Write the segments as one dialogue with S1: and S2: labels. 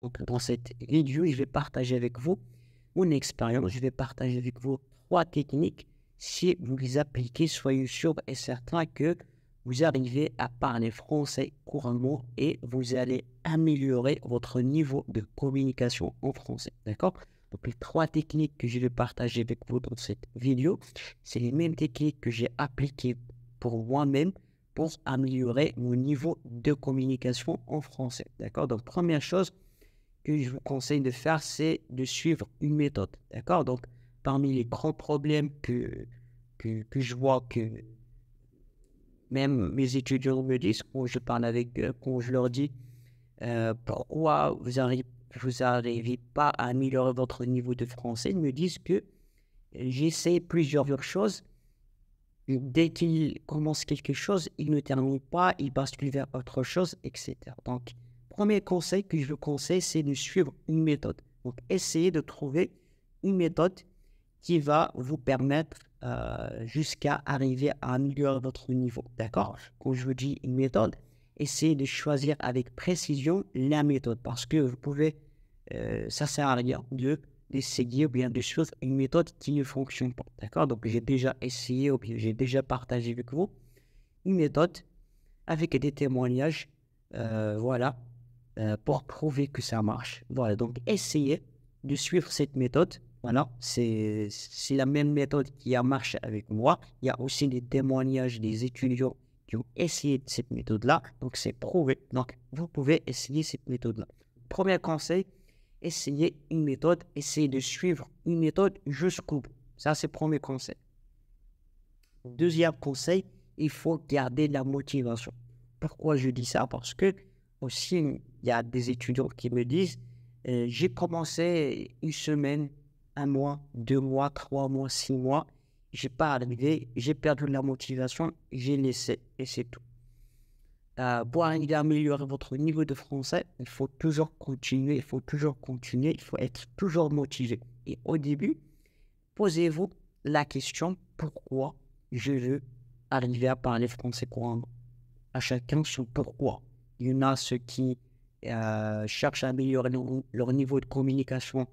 S1: Donc, dans cette vidéo, je vais partager avec vous mon expérience. Je vais partager avec vous 3 techniques. Si vous les appliquez, soyez sûr et certain que vous arrivez à parler français couramment et vous allez améliorer votre niveau de communication en français. D'accord? Donc, les 3 techniques que je vais partager avec vous dans cette vidéo, c'est les mêmes techniques que j'ai appliquées pour moi-même pour améliorer mon niveau de communication en français. D'accord? Donc, première chose que je vous conseille de faire, c'est de suivre une méthode. D'accord? Donc, parmi les grands problèmes que je vois que même mes étudiants me disent quand je parle avec eux, quand je leur dis pourquoi vous arrivez pas à améliorer votre niveau de français, ils me disent que j'essaie plusieurs choses. Dès qu'ils commencent quelque chose, ils ne terminent pas, ils basculent vers autre chose, etc. Donc, premier conseil que je vous conseille, c'est de suivre une méthode. Donc, essayez de trouver une méthode qui va vous permettre jusqu'à arriver à améliorer votre niveau. D'accord? Quand je vous dis une méthode, essayez de choisir avec précision la méthode parce que vous pouvez, ça sert à rien d'essayer ou bien de suivre une méthode qui ne fonctionne pas. D'accord? Donc, j'ai déjà essayé ou bien j'ai déjà partagé avec vous une méthode avec des témoignages, voilà, pour prouver que ça marche. Voilà, donc essayez de suivre cette méthode. Voilà, c'est la même méthode qui a marché avec moi. Il y a aussi des témoignages des étudiants qui ont essayé cette méthode-là. Donc, c'est prouvé. Donc, vous pouvez essayer cette méthode-là. Premier conseil, essayez une méthode. Essayez de suivre une méthode jusqu'au bout. Ça, c'est le premier conseil. Deuxième conseil, il faut garder la motivation. Pourquoi je dis ça? Parce que aussi, il y a des étudiants qui me disent, j'ai commencé une semaine, un mois, 2 mois, 3 mois, 6 mois, j'ai pas arrivé, j'ai perdu la motivation, j'ai laissé et c'est tout. Pour arriver à améliorer votre niveau de français, il faut toujours continuer, il faut être toujours motivé. Et au début, posez-vous la question pourquoi je veux arriver à parler français couramment. À chacun son pourquoi. Il y en a ceux qui cherchent à améliorer leur niveau de communication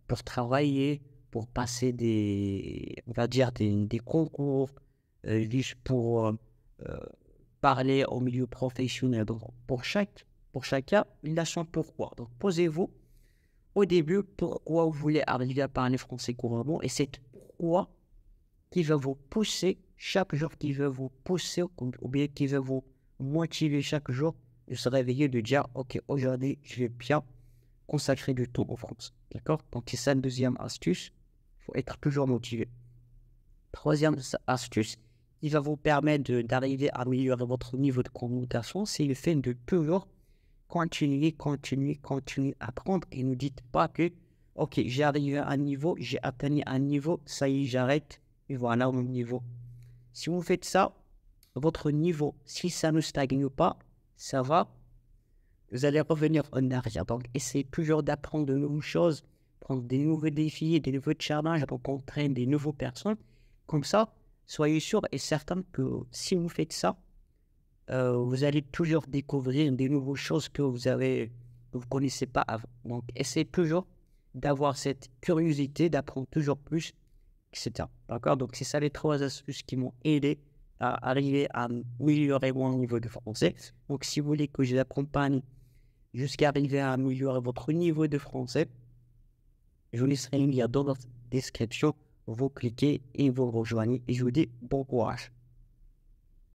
S1: pour travailler, pour passer on va dire des concours, juste pour euh, parler au milieu professionnel. Donc, pour chacun, il a son pourquoi. Donc, posez-vous au début pourquoi vous voulez arriver à parler français couramment et c'est pourquoi qui va vous pousser chaque jour, qui va vous pousser ou bien qui va vous motiver chaque jour de se réveiller, de dire ok, aujourd'hui je vais bien consacrer du temps en France. D'accord? Donc c'est ça la deuxième astuce. Il faut être toujours motivé. Troisième astuce qui va vous permettre d'arriver à améliorer votre niveau de communication, c'est le fait de toujours continuer à apprendre et ne dites pas que ok, j'ai arrivé à un niveau, j'ai atteint un niveau, ça y est, j'arrête et voilà mon niveau. Si vous faites ça, votre niveau, si ça ne stagne pas, ça va, vous allez revenir en arrière. Donc, essayez toujours d'apprendre de nouvelles choses, prendre des nouveaux défis, des nouveaux challenges, rencontrer des nouvelles personnes. Comme ça, soyez sûr et certain que si vous faites ça, vous allez toujours découvrir des nouvelles choses que vous connaissez pas avant. Donc, essayez toujours d'avoir cette curiosité, d'apprendre toujours plus, etc. D'accord? Donc, c'est ça les 3 astuces qui m'ont aidé à arriver à améliorer mon niveau de français. Donc, si vous voulez que je vous accompagne jusqu'à arriver à améliorer votre niveau de français, je vous laisserai un lien dans la description. Vous cliquez et vous rejoignez. Et je vous dis bon courage.